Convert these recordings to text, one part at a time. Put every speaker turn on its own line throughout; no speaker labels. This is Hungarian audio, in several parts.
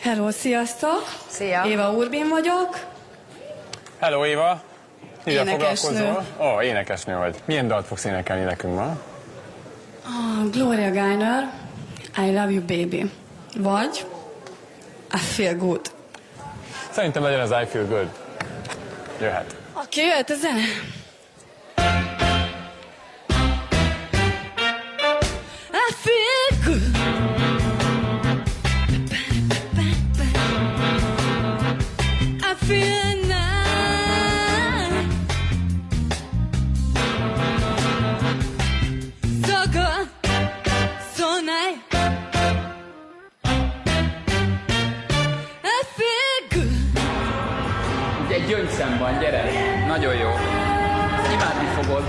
Hello, sziasztok!
Szia!
Éva Urbin vagyok.
Hello, Éva! Mivel
Énekesnő.
foglalkozol? Énekesnő vagy. Milyen dalt fogsz énekelni nekünk ma?
Gloria Gaynor, I Love You Baby. Vagy I Feel Good.
Szerintem legyen az I Feel Good. Jöhet.
Oké, jöhet a zene. I feel good. I feel nice. So good, so nice. I feel good.
Ugye egy gyöngyszem van, gyere! Nagyon jó. Imádni fogod.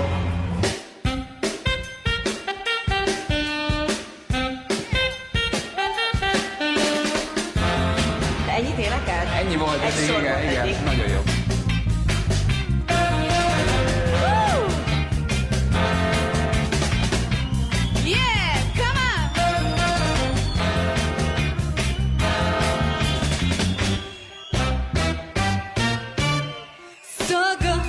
Ennyit énekelt?
Ennyi volt, ez
Egy sor
igen,
volt
igen,
eddig.
nagyon jó.
Yeah, come on! So good.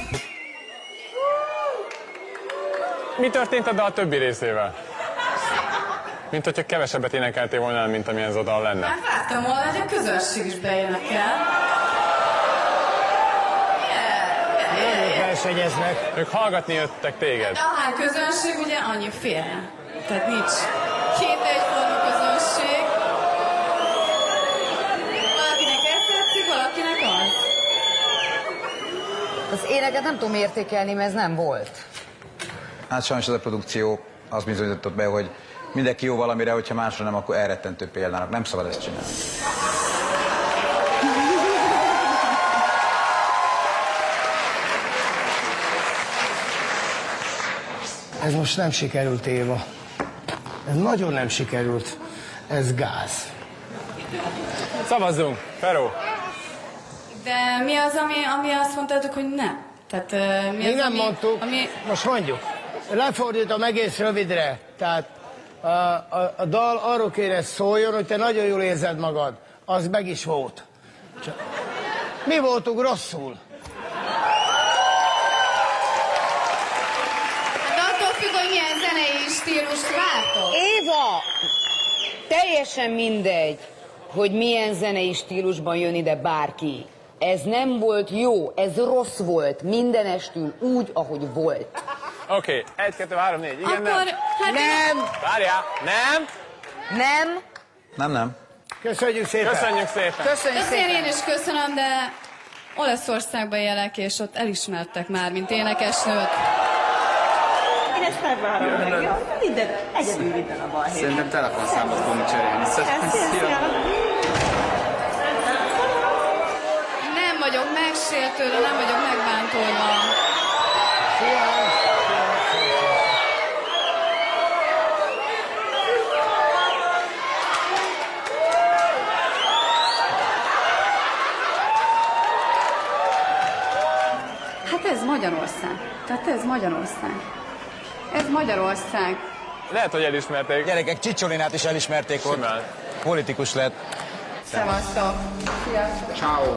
Mi történt a dal többi részével? Mint hogyha kevesebbet énekeltél volna, mint amilyen ez a dal lenne.
Hát vártam volna, hogy a közönség is beénekel.
Versenyeznek.
Ők hallgatni jöttek téged.
Ahány közönség, ugye annyi fél. Tehát nincs két egyforma közönség. Valakinek ez tetszik, valakinek az.
Az éneket nem tudom értékelni, mert ez nem volt.
Hát sajnos ez a produkció azt bizonyított be, hogy mindenki jó valamire, hogyha másra nem, akkor elrettentő példának. Nem szabad ezt csinálni.
Ez most nem sikerült, Éva. Ez nagyon nem sikerült. Ez gáz.
Szavazzunk! Feró!
De mi az, ami azt mondtátok, hogy nem? Tehát mi
Mi
az,
nem mondtuk, most mondjuk. Lefordítom egész rövidre. Tehát a dal arról kéne szóljon, hogy te nagyon jól érzed magad. Az meg is volt. Mi voltunk rosszul?
De attól függ, hogy milyen zenei stílust vártok.
Éva, teljesen mindegy, hogy milyen zenei stílusban jön ide bárki. Ez nem volt jó, ez rossz volt, mindenestül úgy, ahogy volt.
Oké, 1, 2, 3, 4, igen,
Akkor,
nem?
hát
Nem,
Várjál, nem?
nem.
Nem.
Köszönjük szépen.
Köszönjük szépen!
Köszönjük
Azért
szépen.
én is köszönöm, de Olaszországban élek, és ott elismertek már, mint énekesnőt.
Én ezt megvárom meg. Jó, minden, egyedül minden a balhé.
Szerintem telefonszámot fogunk cserélni.
Szia.
Nem vagyok megsértődve, nem vagyok megbántolva. Hát ez Magyarország. Tehát ez Magyarország. Ez Magyarország.
Lehet, hogy elismerték.
Gyerekek, Csicsolinát is elismerték ott.
Simán.
Politikus lett.
Szevasztok. Sziasztok.
Ciao.